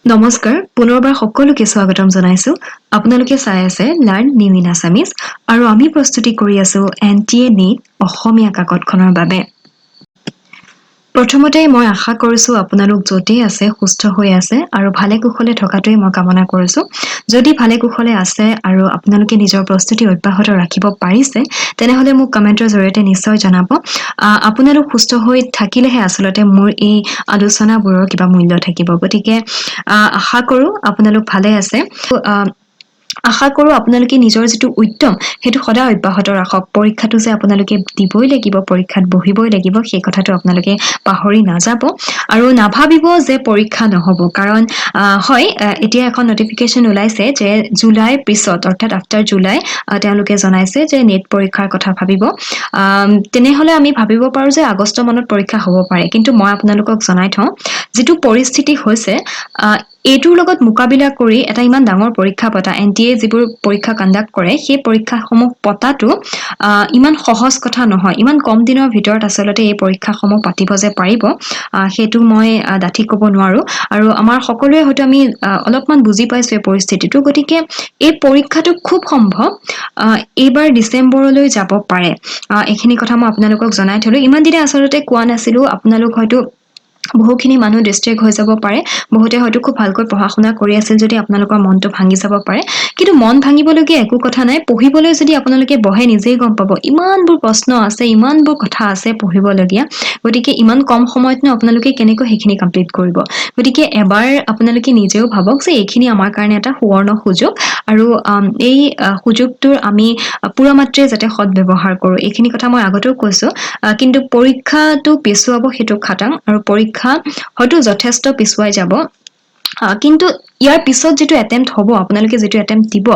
নমস্কাৰ পুনৰবাৰ সকলোকে স্বাগতম জনাইছো আপোনালোকে চাই আছে লাৰ্ণ নিউ ইন আছামিজ আৰু আমি প্ৰস্তুতি কৰি আছো এনটিএ নিট অসমীয়া কাকতখনৰ বাবে প্ৰথমতে মই আশা কৰিছো আপোনালোক য'তেই আছে সুস্থ হৈ আছে আৰু ভালে কুশলে থকাটোই মই কামনা কৰিছো যদি ভালে কুশলে আছে আৰু আপোনালোকে নিজৰ প্ৰস্তুতি অব্যাহত ৰাখিব পাৰিছে তেনেহলে মোক কমেন্টৰ জৰিয়তে নিশ্চয় জনাব আপোনালোক সুস্থ হৈ থাকিলেহে আসলতে মোৰ এই আলোচনাবোৰৰ কিবা মূল্য থাকিব গতিকে আশা কৰো আপোনালোক ভালে আছে আশা কৰো আপোনালোকে নিজৰ যেটো উদ্যম হেতু সদায় অব্যাহত ৰাখক পৰীক্ষাটো যে আপোনালোকে দিবই লাগিব পৰীক্ষাত বহিবই লাগিব সেই কথাটো আপোনালোকে পাহৰি নাযাব আৰু নাভাবিব যে পৰীক্ষা নহব কাৰণ হয় এতিয়া এখন নটিফিকেশন ওলাইছে যে জুলাইৰ পিছত অৰ্থাৎ আফটাৰ জুলাই তেওঁলোকে জনাইছে যে নেট পৰীক্ষাৰ কথা ভাবিব তেনেহলে আমি ভাবিব পাৰো যে আগষ্ট মানত পৰীক্ষা হ'ব পাৰে কিন্তু মই আপোনালোকক জনাই থওঁ যেটো পৰিস্থিতি হৈছে এইটোৰ লগত মোকাবিলা কৰি এটা ইমান ডাঙৰ পৰীক্ষা পতা এনটিএ যিবোৰ পৰীক্ষা কণ্ডাক্ট কৰে সেই পৰীক্ষাসমূহ পতাটো ইমান সহজ কথা নহয় ইমান কম দিনৰ ভিতৰত আসলতে এই পৰীক্ষাসমূহ পাতিব যে পাৰিব সেইটো মই ডাঠি ক'ব নোৱাৰো আৰু আমাৰ সকলোৱে হয়তো আমি অলপমান বুজি পাইছো এই পৰিস্থিতিটো গতিকে এই পৰীক্ষাটো খুব সম্ভৱ এইবাৰ ডিসেম্বৰলৈ যাব পাৰে এইখিনি কথা মই আপোনালোকক জনাই থলো ইমান দিনে আসলতে কোৱা নাছিলো আপোনালোক হয়তো বহুখিনি মানুহ ডিস্ট্ৰেক্ট হৈ যাব পাৰে বহুতে হয়তো খুব ভালকৈ পঢ়া-শুনা কৰি আছিল যদি আপোনালোকৰ মনটো ভাঙি যাব পাৰে কিন্তু মন ভাঙিবলগীয়া একো কথা নাই পঢ়িবলৈ যদি আপোনালোকে বহে নিজেই গম পাব ইমানবোৰ প্ৰশ্ন আছে ইমানবোৰ কথা আছে পঢ়িবলগীয়া গতিকে ইমান কম সময়তনো আপোনালোকে কেনেকৈ সেইখিনি কমপ্লিট কৰিব গতিকে এবাৰ আপোনালোকে নিজেও ভাবক যে এইখিনি আমাৰ কাৰণে এটা সুৱৰ্ণ সুযোগ আৰু এই সুযোগটোৰ আমি পুৰা মাত্ৰে যাতে সদ্ব্যৱহাৰ কৰো এইখিনি কথা মই আগতেও কৈছো কিন্তু পৰীক্ষাটো পিছুৱাব সেইটো খাটাং আৰু পৰীক্ষা হয়তো যথেষ্ট পিছুৱাই যাব কিন্তু ইয়াৰ পিছত যেটো অ্যাটেম্প্ট হ'ব আপোনালোকে যেটো অ্যাটেম্প্ট দিব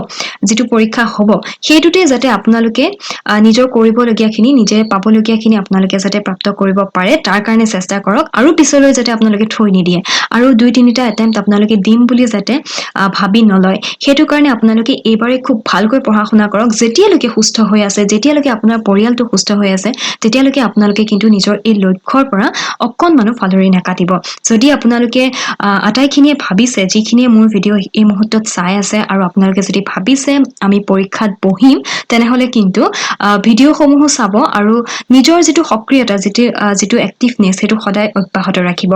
যেটো পৰীক্ষা হ'ব সেইটোতে যাতে আপোনালোকে নিজৰ কৰিবলগীয়াখিনি নিজে পাবলগীয়াখিনি আপোনালোকে যাতে প্ৰাপ্ত কৰিব পাৰে তাৰ কাৰণে চেষ্টা কৰক আৰু পিছলৈ যাতে আপোনালোকে থৈ নিদিয়ে আৰু দুই তিনিটা অ্যাটেম্প্ট আপোনালোকে দিম বুলি যাতে ভাবি নলয় সেইটো কাৰণে আপোনালোকে এইবাৰে খুব ভালকৈ পঢ়া-শুনা কৰক যেতিয়ালৈকে সুস্থ হৈ আছে যেতিয়ালৈকে আপোনাৰ পৰিয়ালটো সুস্থ হৈ আছে তেতিয়ালৈকে আপোনালোকে কিন্তু নিজৰ এই লক্ষ্যৰ পৰা অকণমানো ফালৰি নাকাটিব যদি আপোনালোকে আটাইখিনিয়ে ভাবিছে যিখিনিয়ে মোৰ ভিডিঅ' এই মুহূৰ্তত চাই আছে আৰু আপোনালোকে যদি ভাবিছে আমি পৰীক্ষাত বহিম তেনেহলে কিন্তু ভিডিঅ'সমূহো চাব আৰু নিজৰ যেটো সক্ৰিয়তা যেটো এক্টিভনেছ সেইটো সদায় অব্যাহত ৰাখিব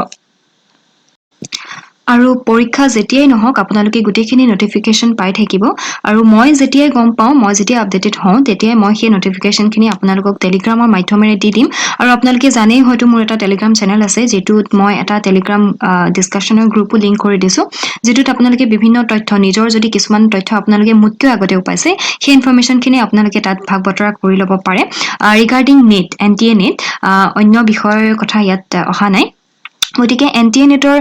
আৰু পৰীক্ষা যেতিয়াই নহওক আপোনালোকে গোটেইখিনি নটিফিকেশন পাই থাকিব আৰু মই যেতিয়াই গম পাওঁ মই যেতিয়া আপডেটেড হওঁ তেতিয়াই মই সেই নটিফিকেশনখিনি আপোনালোকক টেলিগ্ৰামৰ মাধ্যমেৰে দি দিম আৰু আপোনালোকে জানেই হয়তো মোৰ এটা টেলিগ্ৰাম চেনেল আছে যেটোত মই এটা টেলিগ্ৰাম ডিসকাশনৰ গ্ৰুপো লিংক কৰি দিছো যেটোত আপোনালোকে বিভিন্ন তথ্য নিজৰ যদি কিছুমান তথ্য আপোনালোকে মুতকৈ আগতেও পাইছে সেই ইনফৰমেশনখিনি আপোনালোকে তাত ভাগ বতৰা কৰি ল'ব পাৰে ৰিগাৰ্ডিং নেট এনটিএ নেট অন্য বিষয়ৰ কথা ইয়াত অহা নাই গতিকে এনটিএ নেটৰ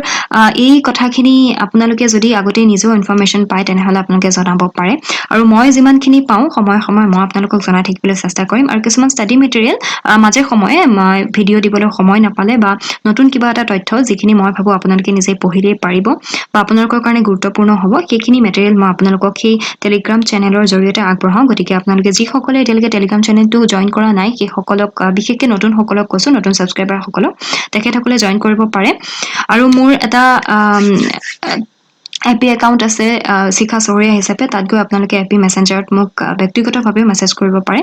এই কথাখিনি আপোনালোকে যদি আগতে নিজেও ইনফৰমেশন পায় তেনেহলে আপোনালোকে জনাব পাৰে আৰু মই যিমানখিনি পাওঁ সময় মই আপোনালোকক জনাই থাকিবলৈ চেষ্টা কৰিম আৰু কিছুমান ষ্টাডি মেটেৰিয়েল মাজে সময়ে মই ভিডিঅ' দিবলৈ সময় নাপালে বা নতুন কিবা এটা তথ্য যিখিনি মই ভাবো আপোনালোকে নিজে পঢ়িলেই পাৰিব বা আপোনালোকৰ কাৰণে গুৰুত্বপূৰ্ণ হ'ব সেইখিনি মেটেৰিয়েল মই আপোনালোকক সেই টেলিগ্ৰাম চেনেলৰ জৰিয়তে আগবঢ়াওঁ গতিকে আপোনালোকে যিসকলে এতিয়ালৈকে টেলিগ্ৰাম চেনেলটো জইন কৰা নাই সেই সকলক বিশেষকৈ নতুন সকলক কৈছো নতুন সাবস্ক্ৰাইবাৰ সকলক তেখেতসকলে জইন কৰিব পাৰে আৰু মোৰ এটা এপি একাউণ্ট আছে শিখা চহৰীয়া হিচাপে তাত গৈ আপোনালোকে এপি মেছেঞ্জাৰত মোক ব্যক্তিগতভাৱে মেছেজ কৰিব পাৰে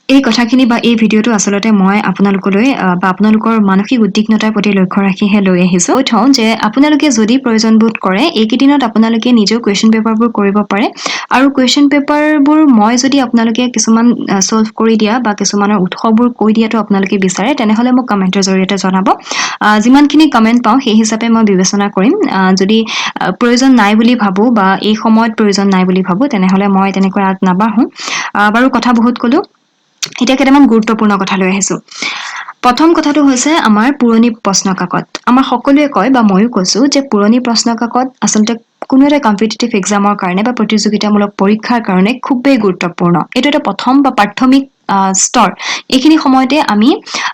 এই কথাখিনি বা এই ভিডিঅ'টো আসলতে মই আপোনালোকলৈ বা আপোনালোকৰ মানসিক উদ্বিগ্নতাৰ প্ৰতি লক্ষ্য ৰাখিহে লৈ আহিছো থওঁ যে আপোনালোকে যদি প্ৰয়োজন বোধ কৰে এইকেইদিনত আপোনালোকে নিজেও কুৱেশ্যন পেপাৰবোৰ কৰিব পাৰে আৰু কুৱেশ্যন পেপাৰবোৰ মই যদি আপোনালোকে কিছুমান সলভ কৰি দিয়া বা কিছুমানৰ উৎসবোৰ কৈ দিয়াটো আপোনালোকে বিচাৰে তেনেহলে মোক কমেন্টৰ জৰিয়তে জনাব যিমানখিনি কমেন্ট পাওঁ সেই হিচাপে মই বিবেচনা কৰিম যদি প্ৰয়োজন নাই বুলি ভাবো বা এই সময়ত প্ৰয়োজন নাই বুলি ভাবো তেনেহলে মই তেনেকৈ আগ নাবাঢ়ো বাৰু কথা বহুত কলো এতিয়া কেইটামান গুৰুত্বপূৰ্ণ কথা লৈ আহিছো প্ৰথম কথাটো হৈছে আমাৰ পুৰণি প্ৰশ্ন কাকত আমাৰ সকলোৱে কয় বা ময়ো কৈছো যে পুৰণি প্ৰশ্ন কাকত আচলতে কোনো এটা কম্পিটিটিভ এক্সামৰ কাৰণে বা প্ৰতিযোগিতামূলক পৰীক্ষাৰ কাৰণে খুবেই গুৰুত্বপূৰ্ণ এইটো এটা প্ৰথম বা প্ৰাথমিক স্তৰ এইখিনি সময়তে আমি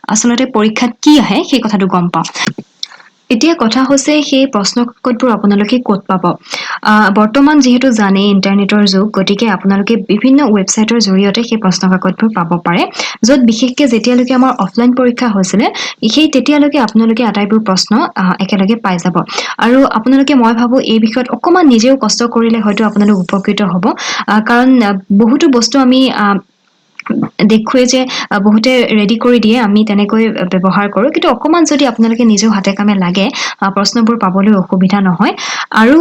আচলতে পৰীক্ষাত কি আহে সেই কথাটো গম পাওঁ এতিয়া কথা হৈছে সেই প্ৰশ্ন কাকতবোৰ আপোনালোকে ক'ত পাব বৰ্তমান যিহেতু জানে ইন্টাৰনেটৰ যুগ গতিকে আপোনালোকে বিভিন্ন ৱেবছাইটৰ জৰিয়তে সেই প্ৰশ্ন কাকতবোৰ পাব পাৰে য'ত বিশেষকৈ যেতিয়ালৈকে আমাৰ অফলাইন পৰীক্ষা হৈছিলে সেই তেতিয়ালৈকে আপোনালোকে আটাইবোৰ প্ৰশ্ন একেলগে পাই যাব আৰু আপোনালোকে মই ভাবো এই বিষয়ত অকমান নিজেও কষ্ট কৰিলে হয়তো আপোনালোক উপকৃত হ'ব কাৰণ বহুতো বস্তু আমি দেখুৱে যে বহুতে ৰেডি কৰি দিয়ে আমি তেনেকৈ ব্যৱহাৰ কৰোঁ কিন্তু অকমান যদি আপোনালোকে নিজেও হাতে কামে লাগে প্ৰশ্নবোৰ পাবলৈ অসুবিধা নহয় আৰু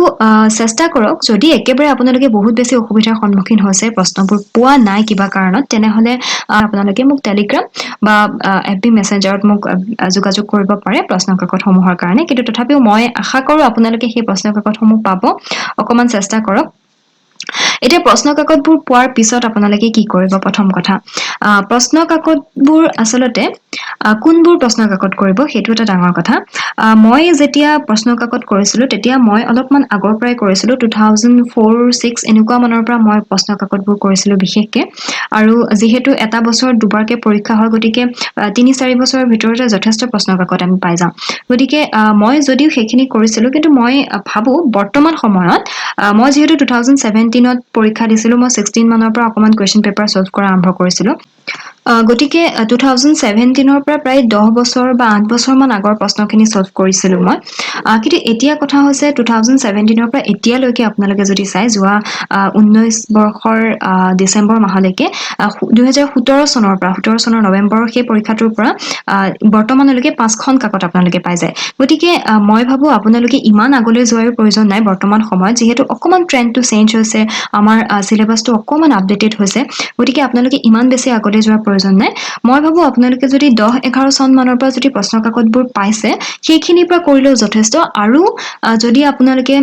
চেষ্টা কৰক যদি একেবাৰে আপোনালোকে বহুত বেছি অসুবিধাৰ সন্মুখীন হৈছে প্ৰশ্নবোৰ পোৱা নাই কিবা কাৰণত তেনেহলে আপোনালোকে মোক টেলিগ্ৰাম বা FB মেছেঞ্জাৰত মোক যোগাযোগ কৰিব পাৰে প্ৰশ্ন কাকতসমূহৰ কাৰণে কিন্তু তথাপিও মই আশা কৰোঁ আপোনালোকে সেই প্ৰশ্ন কাকতসমূহ পাব অকমান চেষ্টা কৰক এতিয়া প্ৰশ্ন কাকতবোৰ পোৱাৰ পিছত আপোনালোকে কি কৰিব প্ৰথম কথা প্ৰশ্ন কাকতবোৰ আচলতে কোনবোৰ প্ৰশ্ন কাকত কৰিব সেইটো এটা ডাঙৰ কথা মই যেতিয়া প্ৰশ্ন কাকত কৰিছিলোঁ তেতিয়া মই অলপমান আগৰ পৰাই কৰিছিলোঁ 2004-06 এনেকুৱা মানৰ পৰা মই প্ৰশ্ন কাকতবোৰ কৰিছিলোঁ বিশেষকে আৰু যিহেতু এটা বছৰত দুবাৰকে পৰীক্ষা হয় গতিকে 3-4 বছৰৰ ভিতৰতে যথেষ্ট প্ৰশ্ন কাকত আমি পাই যাওঁ গতিকে মই যদিও সেইখিনি কৰিছিলোঁ কিন্তু মই ভাবোঁ বৰ্তমান সময়ত মই যিহেতু 2017ত পৰীক্ষা দিছিলোঁ মই 16 মানৰ পৰা অকমান কুৱেশ্যন পেপাৰ সলভ কৰা আৰম্ভ কৰিছিলোঁ গতিকে 2017ৰ পৰা প্ৰায় 10 বছৰ বা 8 বছৰমান আগৰ প্ৰশ্নখিনি সলভ কৰিছিলোঁ মই কিন্তু এতিয়া কথা হৈছে 2017ৰ পৰা এতিয়ালৈকে আপোনালোকে যদি চাই যোৱা 19 বৰ্ষৰ ডিচেম্বৰ মাহলৈকে 2017 চনৰ পৰা 17 চনৰ নৱেম্বৰৰ সেই পৰীক্ষাটোৰ পৰা বৰ্তমানলৈকে 5খন কাকত আপোনালোকে পাই যায় গতিকে মই ভাবোঁ আপোনালোকে ইমান আগলৈ যোৱাৰ প্ৰয়োজন নাই বৰ্তমান সময়ত যিহেতু অকমান ট্ৰেণ্ডটো চেঞ্জ হৈছে আমাৰ চিলেবাছটো অকমান আপডেটেড হৈছে গতিকে আপোনালোকে ইমান বেছি আগলৈ যোৱাৰ প্ৰয়োজন নাই মই ভাবোঁ আপোনালোকে যদি 10-11 চন মানৰ পৰা যদি প্ৰশ্ন কাকতবোৰ পাইছে সেইখিনিৰ পৰা কৰিলেও যথেষ্ট আৰু যদি আপোনালোকে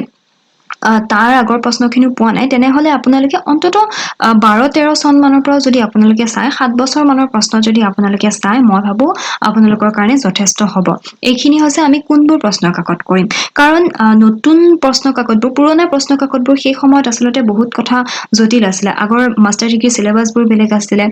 তাৰ আগৰ প্ৰশ্নখিনিও পোৱা নাই তেনেহলে আপোনালোকে অন্ততঃ 12-13 চন মানৰ পৰা যদি আপোনালোকে চাই 7 বছৰ মানৰ প্ৰশ্ন যদি আপোনালোকে চাই মই ভাবোঁ আপোনালোকৰ কাৰণে যথেষ্ট হ'ব এইখিনি হৈছে আমি কোনবোৰ প্ৰশ্ন কাকত কৰিম কাৰণ নতুন প্ৰশ্ন কাকতবোৰ পুৰণা প্ৰশ্ন কাকতবোৰ সেই সময়ত আচলতে বহুত কথা জটিল আছিলে আগৰ মাষ্টাৰ ডিগ্ৰী চিলেবাছবোৰ বেলেগ আছিলে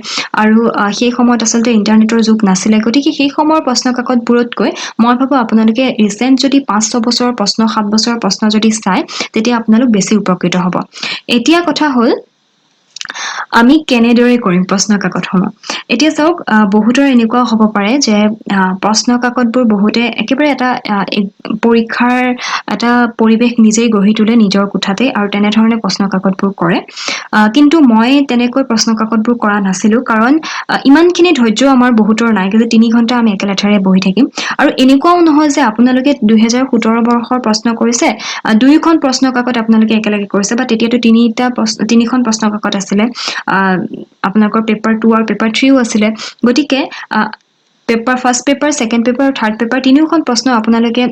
আৰু সেই সময়ত আচলতে ইন্টাৰনেটৰ যুগ নাছিলে গতিকে সেই সময়ৰ প্ৰশ্ন কাকতবোৰতকৈ মই ভাবোঁ আপোনালোকে ৰিচেণ্ট যদি 5-6 বছৰৰ প্ৰশ্ন 7 বছৰৰ প্ৰশ্ন যদি চাই তেতিয়া আপোনালোক বেছি উপকৃত হ'ব এতিয়া কথা হ'ল আমি কেনেদৰে কৰিম প্ৰশ্ন কাকতসমূহ এতিয়া চাওক বহুতৰ এনেকুৱা হ'ব পাৰে যে প্ৰশ্ন কাকতবোৰ বহুতে একেবাৰে এটা পৰীক্ষাৰ এটা পৰিৱেশ নিজেই গঢ়ি তোলে নিজৰ কোঠাতে আৰু তেনেধৰণে প্ৰশ্ন কাকতবোৰ কৰে কিন্তু মই তেনেকৈ প্ৰশ্ন কাকতবোৰ কৰা নাছিলোঁ কাৰণ ইমানখিনি ধৈৰ্য আমাৰ বহুতৰ নাই কিন্তু 3 ঘণ্টা আমি একেলেঠাৰে বহি থাকিম আৰু এনেকুৱাও নহয় যে আপোনালোকে 2017 বৰ্ষৰ প্ৰশ্ন কৰিছে 2খন প্ৰশ্ন কাকত আপোনালোকে একেলগে কৰিছে বা তেতিয়াতো 3খন প্ৰশ্ন কাকত আছিলে আপোনালোকৰ পেপাৰ 2 আৰু পেপাৰ 3ও আছিলে গতিকে paper first paper second paper third paper তিনিওখন প্ৰশ্ন আপোনালোকে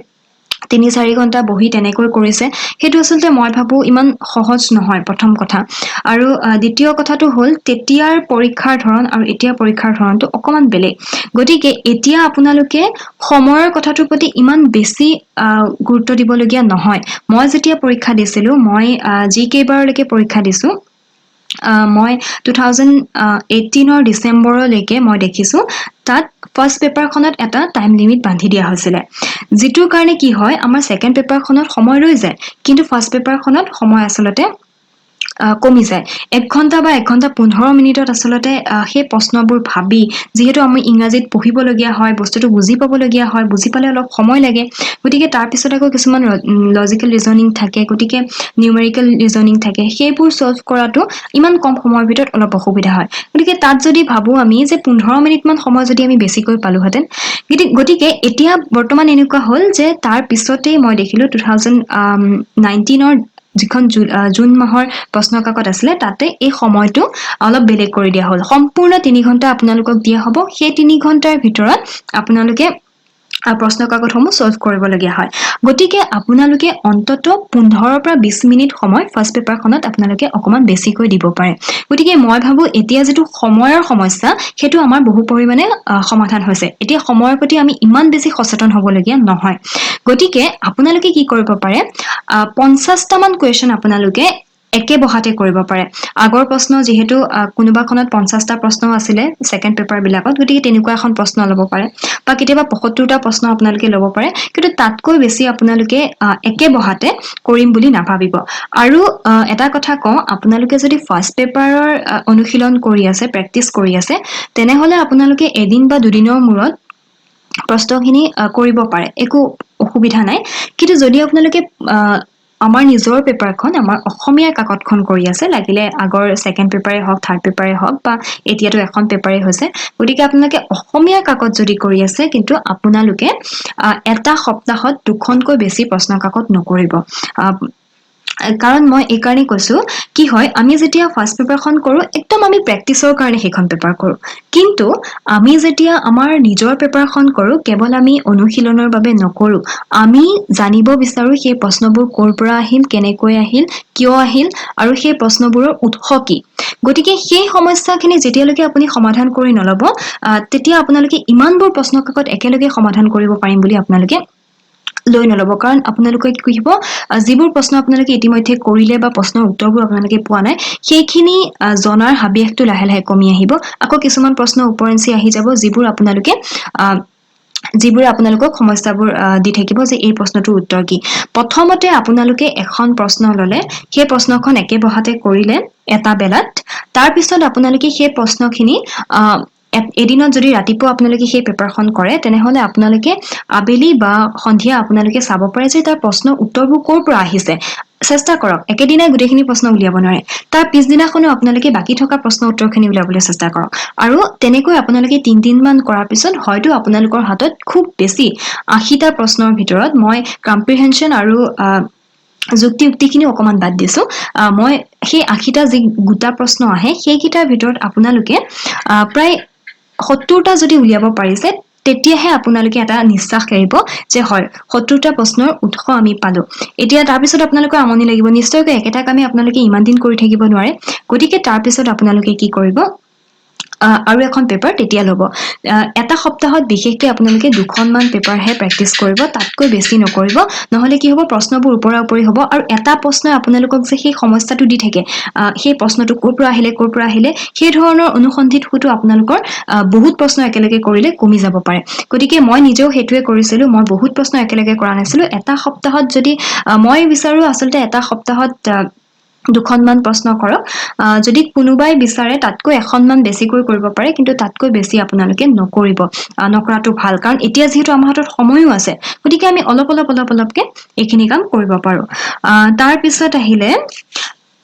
3-4 ঘণ্টা বহি তেনেকৈ কৰিছে সেইটো আচলতে মই ভাবোঁ ইমান সহজ নহয় প্ৰথম কথা আৰু দ্বিতীয় কথাটো হ'ল তেতিয়াৰ পৰীক্ষাৰ ধৰণ আৰু এতিয়া পৰীক্ষাৰ ধৰণটো অকমান বেলেগ গতিকে এতিয়া আপোনালোকে সময়ৰ কথাটোৰ প্ৰতি ইমান বেছি গুৰুত্ব দিবলগীয়া নহয় মই যেতিয়া পৰীক্ষা দিছিলোঁ মই যি কেইবাৰলৈকে পৰীক্ষা দিছোঁ মই 2018ৰ ডিচেম্বৰলৈকে মই দেখিছোঁ তাত ফাৰ্ষ্ট পেপাৰখনত এটা টাইম লিমিট বান্ধি দিয়া হৈছিলে যিটোৰ কাৰণে কি হয় আমাৰ ছেকেণ্ড পেপাৰখনত সময় ৰৈ যায় কিন্তু ফাৰ্ষ্ট পেপাৰখনত সময় আচলতে কমি যায় 1 ঘণ্টা বা 1 ঘণ্টা 15 মিনিটত আচলতে সেই প্ৰশ্নবোৰ ভাবি যিহেতু আমি ইংৰাজীত পঢ়িবলগীয়া হয় বস্তুটো বুজি পাবলগীয়া হয় বুজি পালে অলপ সময় লাগে গতিকে তাৰ পিছত আকৌ কিছুমান লজিকেল ৰিজনিং থাকে গতিকে নিউমেৰিকেল ৰিজনিং থাকে সেইবোৰ সলভ কৰাটো ইমান কম সময়ৰ ভিতৰত অলপ অসুবিধা হয় গতিকে তাত যদি ভাবোঁ আমি যে 15 মিনিটমান সময় যদি আমি বেছিকৈ পালোহেঁতেন গতিকে এতিয়া বৰ্তমান এনেকুৱা হ'ল যে তাৰ পিছতেই মই দেখিলোঁ 2019ৰ যিখন জুন মাহৰ প্ৰশ্ন কাকত আছিলে তাতে এই সময়টো অলপ বেলেগ কৰি দিয়া হ'ল সম্পূৰ্ণ 3 ঘণ্টা আপোনালোকক দিয়া হ'ব সেই 3 ঘণ্টাৰ ভিতৰত আপোনালোকে প্ৰশ্ন কাকতসমূহ সলভ কৰিবলগীয়া হয় গতিকে আপোনালোকে অন্ততঃ 15 পৰা 20 মিনিট সময় ফাৰ্ষ্ট পেপাৰখনত আপোনালোকে অকমান বেছিকৈ দিব পাৰে গতিকে মই ভাবোঁ এতিয়া যেটো সময়ৰ সমস্যা সেইটো আমাৰ বহু পৰিমাণে সমাধান হৈছে এতিয়া সময়ৰ প্ৰতি আমি ইমান বেছি সচেতন হ'বলগীয়া নহয় গতিকে আপোনালোকে কি কৰিব পাৰে 50টা মান কুৱেশ্যন আপোনালোকে একে বহাতে কৰিব পাৰে আগৰ প্ৰশ্ন যেহেতু কোনোবাখনত 50টা প্ৰশ্ন আছিলে সেকেন্ড পেপাৰ বিলাকত গতিকে তেনেকুৱা এখন প্ৰশ্ন ল'ব পাৰে বা কেতিয়াবা 75টা প্ৰশ্ন আপোনালোকে ল'ব পাৰে কিন্তু তাতকৈ বেছি আপোনালোকে একে বহাতে কৰিম বুলি নাভাবিব আৰু এটা কথা কওঁ আপোনালোকে যদি ফাৰ্স্ট পেপাৰৰ অনুশীলন কৰি আছে প্ৰেক্টিচ কৰি আছে তেনেহলে আপোনালোকে এদিন বা দুদিনৰ মূৰত প্ৰশ্নখিনি কৰিব পাৰে একো অসুবিধা নাই কিন্তু যদি আপোনালোকে আমাৰ নিজৰ পেপাৰখন আমাৰ অসমীয়া কাকতখন কৰি আছে লাগিলে আগৰ সেকেন্ড পেপাৰে হওক থাৰ্ড পেপাৰে হওক বা এতিয়াটো এখন পেপাৰে হৈছে গতিকে আপোনালোকে অসমীয়া কাকত যদি কৰি আছে কিন্তু আপোনালোকে এটা সপ্তাহত দুখনকৈ বেছি প্ৰশ্ন কাকত নকৰিব কাৰণ মই এই কাৰণে কৈছো কি হয় আমি যেতিয়া ফাৰ্স্ট পেপাৰখন কৰো একদম আমি প্ৰেক্টিচৰ কাৰণে সেইখন পেপাৰ কৰো কিন্তু আমি যেতিয়া আমাৰ নিজৰ পেপাৰখন কৰো কেৱল আমি অনুশীলনৰ বাবে নকৰো আমি জানিব বিচাৰো সেই প্ৰশ্নবোৰ ক'ৰ পৰা আহিল কেনেকৈ আহিল কিয় আহিল আৰু সেই প্ৰশ্নবোৰৰ উৎস কি গতিকে সেই সমস্যাখিনি যেতিয়ালৈকে আপুনি সমাধান কৰি নলব তেতিয়া আপোনালোকে ইমানবোৰ প্ৰশ্ন কাকত একেলগে সমাধান কৰিব পাৰিম বুলি আপোনালোকে লৈ নলব কাৰণ আপোনালোকে কি কৰিব যিবোৰ প্ৰশ্ন আপোনালোকে ইতিমধ্যে কৰিলে বা প্ৰশ্নৰ উত্তৰবোৰ আপোনালোকে পোৱা নাই সেইখিনি জনাৰ হাবিয়াসটো লাহে লাহে কমি আহিব আকৌ কিছুমান প্ৰশ্ন উপৰঞ্চি আহি যাব যিবোৰ আপোনালোকক সমস্যাবোৰ দি থাকিব যে এই প্ৰশ্নটোৰ উত্তৰ কি প্ৰথমতে আপোনালোকে এখন প্ৰশ্ন ললে সেই প্ৰশ্নখন একে বহাতে কৰিলে এটা বেলাত তাৰ পিছত আপোনালোকে সেই প্ৰশ্নখিনি এদিনত যদি ৰাতিপুৱা আপোনালোকে সেই পেপাৰখন কৰে তেনেহলে আপোনালোকে আবেলি বা সন্ধিয়া আপোনালোকে চাব পাৰে যে তাৰ প্ৰশ্ন উত্তৰবোৰ ক'ৰ পৰা আহিছে চেষ্টা কৰক একেদিনাই গোটেইখিনি প্ৰশ্ন উলিয়াব নোৱাৰে তাৰ পিছদিনাখনো আপোনালোকে বাকি থকা প্ৰশ্ন উত্তৰখিনি উলিয়াবলৈ চেষ্টা কৰক আৰু তেনেকৈ আপোনালোকে 3 দিনমান কৰাৰ পিছত হয়তো আপোনালোকৰ হাতত খুব বেছি 80টা প্ৰশ্নৰ ভিতৰত মই কম্প্ৰিহেনশন আৰু যুক্তি অকমান বাদ দিছো মই সেই 80টা যি গোটা প্ৰশ্ন আহে সেইকেইটাৰ ভিতৰত আপোনালোকে প্ৰায় 70টা যদি উলিয়াব পাৰিছে তেতিয়াহে আপোনালোকে এটা নিশ্বাস এৰিব যে হয় 70টা প্ৰশ্নৰ উৎস আমি পালো এতিয়া তাৰ পিছত আপোনালোকৰ আমনি লাগিব নিশ্চয়কৈ একেটা কামে আপোনালোকে ইমান দিন কৰি থাকিব নোৱাৰে গতিকে তাৰ পিছত আপোনালোকে কি কৰিব আৰু এখন পেপাৰ তেতিয়া ল'ব এটা সপ্তাহত বিশেষকৈ আপোনালোকে দুখনমান পেপাৰহে প্ৰেক্টিচ কৰিব তাতকৈ বেছি নকৰিব নহলে কি হ'ব প্ৰশ্নবোৰ ওপৰা ওপৰি হ'ব আৰু এটা প্ৰশ্নই আপোনালোকক যে সেই সমস্যাটো দি থাকে সেই প্ৰশ্নটো ক'ৰ পৰা আহিলে সেই ধৰণৰ অনুসন্ধিত হয়তো আপোনালোকৰ বহুত প্ৰশ্ন একেলগে কৰিলে কমি যাব পাৰে গতিকে মই নিজেও সেইটোৱে কৰিছিলো মই বহুত প্ৰশ্ন একেলগে কৰা নাছিলো এটা সপ্তাহত যদি মই বিচাৰো আচলতে এটা সপ্তাহত দুখনমান প্ৰশ্ন কৰক যদি কোনোবাই বিচাৰে তাতকৈ এখনমান বেছিকৈ কৰিব পাৰে কিন্তু তাতকৈ বেছি আপোনালোকে নকৰাটো ভাল কাৰণ এতিয়া যিহেতু আমাৰ হাতত সময়ো আছে গতিকে আমি অলপকে এইখিনি কাম কৰিব পাৰো তাৰ পিছত আহিলে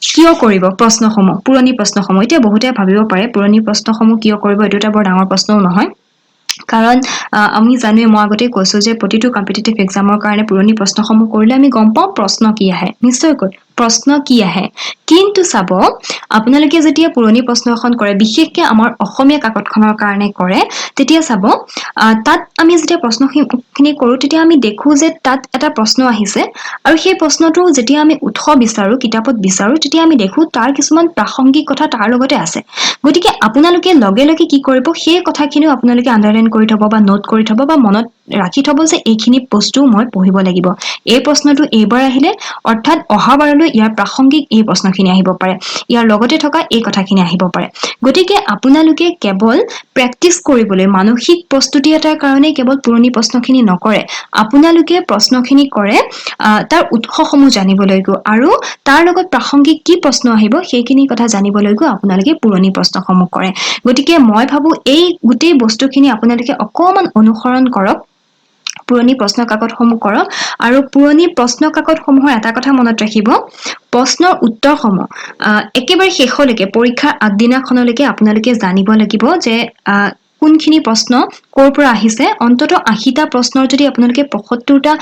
কিয় কৰিব প্ৰশ্নসমূহ পুৰণি প্ৰশ্নসমূহ এতিয়া বহুতে ভাবিব পাৰে পুৰণি প্ৰশ্নসমূহ কিয় কৰিব এইটো এটা বৰ ডাঙৰ প্ৰশ্নও নহয় কাৰণ আমি জানোৱে মই আগতে কৈছো যে প্ৰতিটো কম্পিটিটিভ এক্সামৰ কাৰণে পুৰণি প্ৰশ্নসমূহ কৰিলে আমি গম পাওঁ প্ৰশ্ন কি আহে নিশ্চয়কৈ প্ৰশ্ন কি আহে কিন্তু চাব আপোনালোকে যেতিয়া পুৰণি প্ৰশ্ন এখন কৰে বিশেষকৈ আমাৰ অসমীয়া কাকতখনৰ কাৰণে কৰে তেতিয়া চাব তাত আমি যেতিয়া প্ৰশ্নখিনি কৰো তেতিয়া আমি দেখো যে তাত এটা প্ৰশ্ন আহিছে আৰু সেই প্ৰশ্নটো যেতিয়া আমি উৎস বিচাৰো কিতাপত বিচাৰো তেতিয়া আমি দেখো তাৰ কিছুমান প্ৰাসংগিক কথা তাৰ লগতে আছে গতিকে আপোনালোকে লগে লগে কি কৰিব সেই কথাখিনিও আপোনালোকে আন্ডাৰলাইন কৰি থব বা নোট কৰি থব বা মনত ৰাখি থব যে এইখিনি বস্তু মই পঢ়িব লাগিব এই প্ৰশ্নটো এইবাৰ আহিলে অৰ্থাৎ অহাবাৰলৈ ইয়াৰ প্ৰাসংগিক এই প্ৰশ্নখিনি আহিব পাৰে ইয়াৰ লগতে থকা এই কথাখিনি আহিব পাৰে গতিকে আপোনালোকে কেৱল প্ৰেক্টিচ কৰিবলৈ মানসিক প্ৰস্তুতি এটাৰ কাৰণে কেৱল পুৰণি প্ৰশ্নখিনি নকৰে আপোনালোকে প্ৰশ্নখিনি কৰে তাৰ উৎসসমূহ জানিবলৈগৈ আৰু তাৰ লগত প্ৰাসংগিক কি প্ৰশ্ন আহিব সেইখিনি কথা জানিবলৈগৈ আপোনালোকে পুৰণি প্ৰশ্নসমূহ কৰে গতিকে মই ভাবো এই গোটেই বস্তুখিনি আপোনালোকে অকমান অনুসৰণ কৰক পুৰণি প্ৰশ্ন কাকতসমূহ কৰক আৰু পুৰণি প্ৰশ্ন কাকতসমূহৰ এটা কথা মনত ৰাখিব প্ৰশ্নৰ উত্তৰসমূহ একেবাৰে শেষলৈকে পৰীক্ষাৰ আগদিনাখনলৈকে আপোনালোকে জানিব লাগিব যে কোনখিনি প্ৰশ্ন ক'ৰ পৰা আহিছে অন্ততঃ 80টা প্ৰশ্নৰ যদি আপোনালোকে 75টা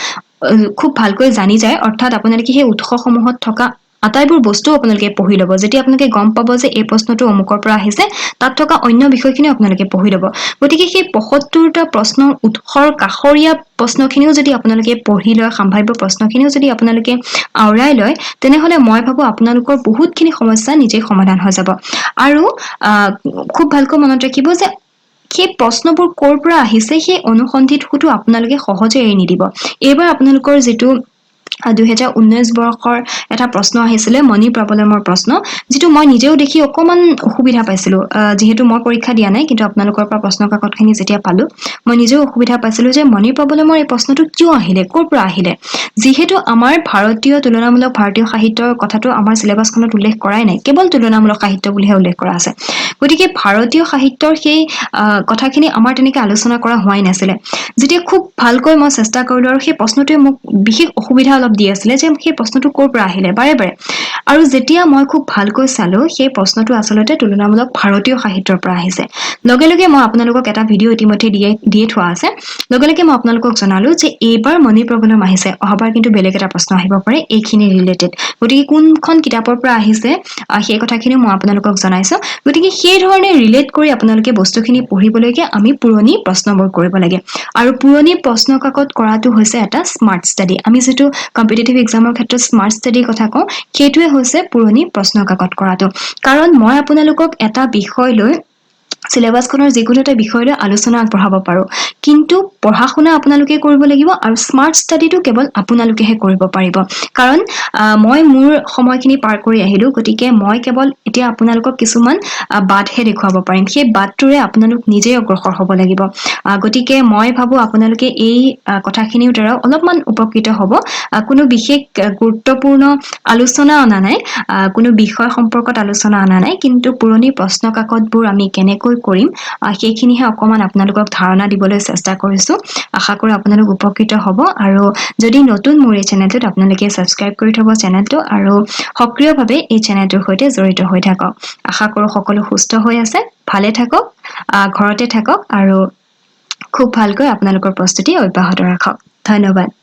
খুব ভালকৈ জানি যায় অৰ্থাৎ আপোনালোকে সেই উৎসসমূহত থকা আটাইবোৰ বস্তু আপোনালোকে পঢ়ি ল'ব যেতিয়া আপোনালোকে গম পাব যে এই প্ৰশ্নটো অমুকৰ পৰা আহিছে তাত থকা অন্য বিষয়খিনি আপোনালোকে পঢ়ি ল'ব গতিকে সেই 75টা প্ৰশ্নৰ উৎসৰ কাষৰীয়া প্ৰশ্নখিনিও যদি আপোনালোকে পঢ়ি লয় সম্ভাৱ্য প্ৰশ্নখিনিও যদি আপোনালোকে আওৰাই লয় তেনেহলে মই ভাবো আপোনালোকৰ বহুতখিনি সমস্যা নিজেই সমাধান হৈ যাব আৰু খুব ভালকৈ মনত ৰাখিব যে সেই প্ৰশ্নবোৰ ক'ৰ পৰা আহিছে সেই অনুসন্ধিত হয়তো আপোনালোকে সহজে এৰি নিদিব এইবাৰ আপোনালোকৰ যিটো 2019 বৰ্ষৰ এটা প্ৰশ্ন আহিছিলে মনি প্ৰবলেমৰ প্ৰশ্ন যেটো মই নিজেও দেখি অকমান অসুবিধা পাইছিলো যেহেতু মই পৰীক্ষা দিয়া নাই কিন্তু আপোনালোকৰ পৰা প্ৰশ্ন কাকতখিনি যেতিয়া পালো মই নিজেও অসুবিধা পাইছিলো যে মনি প্ৰবলেমৰ এই প্ৰশ্নটো কিয় আহিলে ক'ৰ পৰা আহিলে যেহেতু আমাৰ ভাৰতীয় তুলনামূলক ভাৰতীয় সাহিত্যৰ কথাটো আমাৰ সিলেবাসখনত উল্লেখ কৰাই নাই কেৱল তুলনামূলক সাহিত্য বুলিহে উল্লেখ কৰা আছে গতিকে ভাৰতীয় সাহিত্যৰ সেই কথাখিনি আমাৰ তেনেকৈ আলোচনা কৰা হোৱাই নাছিলে যেতিয়া খুব ভালকৈ মই চেষ্টা কৰিলো আৰু সেই প্ৰশ্নটোৱে মোক বিশেষ অসুবিধা অলপ দি আছিলে যে সেই প্ৰশ্নটো ক'ৰ পৰা আহিলে বাৰে বাৰে আৰু যেতিয়া মই খুব ভালকৈ চালো সেই প্ৰশ্নটো আচলতে তুলনামূলক ভাৰতীয় সাহিত্যৰ পৰা আহিছে লগে লগে মই আপোনালোকক এটা ভিডিঅ' ইতিমধ্যে দিয়ে থোৱা আছে লগে লগে মই আপোনালোকক জনালো যে এইবাৰ মনি প্ৰবলেম আহিছে অহাবাৰ কিন্তু বেলেগ এটা প্ৰশ্ন আহিব পাৰে এইখিনি ৰিলেটেড গতিকে কোনখন কিতাপৰ পৰা আহিছে সেই কথাখিনি মই আপোনালোকক জনাইছো গতিকে সেই ধৰণে ৰিলেট কৰি আপোনালোকে বস্তুখিনি পঢ়িবলৈকে আমি পুৰণি প্ৰশ্নবোৰ কৰিব লাগে আৰু পুৰণি প্ৰশ্ন কাকত কৰাটো হৈছে এটা স্মাৰ্ট ষ্টাডি আমি যেটো কম্পিটিটিভ এক্সামৰ ক্ষেত্ৰত স্মাৰ্ট ষ্টাডিৰ কথা কওঁ সেইটোৱে হৈছে পুৰণি প্ৰশ্ন কাকত কৰাটো কাৰণ মই আপোনালোকক এটা বিষয় লৈ সিলেবাসখনৰ যিকোনো এটা বিষয় লৈ আলোচনা আগবঢ়াব পাৰো কিন্তু পঢ়া শুনা আপোনালোকে কৰিব লাগিব আৰু স্মাৰ্ট ষ্টাডিটো কেৱল আপোনালোকেহে কৰিব পাৰিব কাৰণ মই মোৰ সময়খিনি পাৰ কৰি আহিলো গতিকে মই কেৱল এতিয়া আপোনালোকক কিছুমান বাটহে দেখুৱাব পাৰিম সেই বাটটোৰে আপোনালোক নিজেই অগ্ৰসৰ হ'ব লাগিব গতিকে মই ভাবো আপোনালোকে এই কথাখিনিৰ দ্বাৰা অলপমান উপকৃত হ'ব কোনো বিশেষ গুৰুত্বপূৰ্ণ আলোচনা অনা নাই কোনো বিষয় সম্পৰ্কত আলোচনা অনা নাই কিন্তু পুৰণি প্ৰশ্ন কাকতবোৰ আমি কেনেকৈ কৰিম সেইখিনিহে অকমান আপোনালোকক ধাৰণা দিবলৈ চেষ্টা কৰিছো আশা কৰো আপোনালোক উপকৃত হ'ব আৰু যদি নতুন মোৰ এই চেনেলটোত আপোনালোকে সাবস্ক্ৰাইব কৰি থব চেনেলটো আৰু সক্ৰিয়ভাৱে এই চেনেলটোৰ সৈতে জড়িত হৈ থাকক আশা কৰো সকলো সুস্থ হৈ আছে ভালে থাকক ঘৰতে থাকক আৰু খুব ভালকৈ আপোনালোকৰ প্ৰস্তুতি অব্যাহত ৰাখক ধন্যবাদ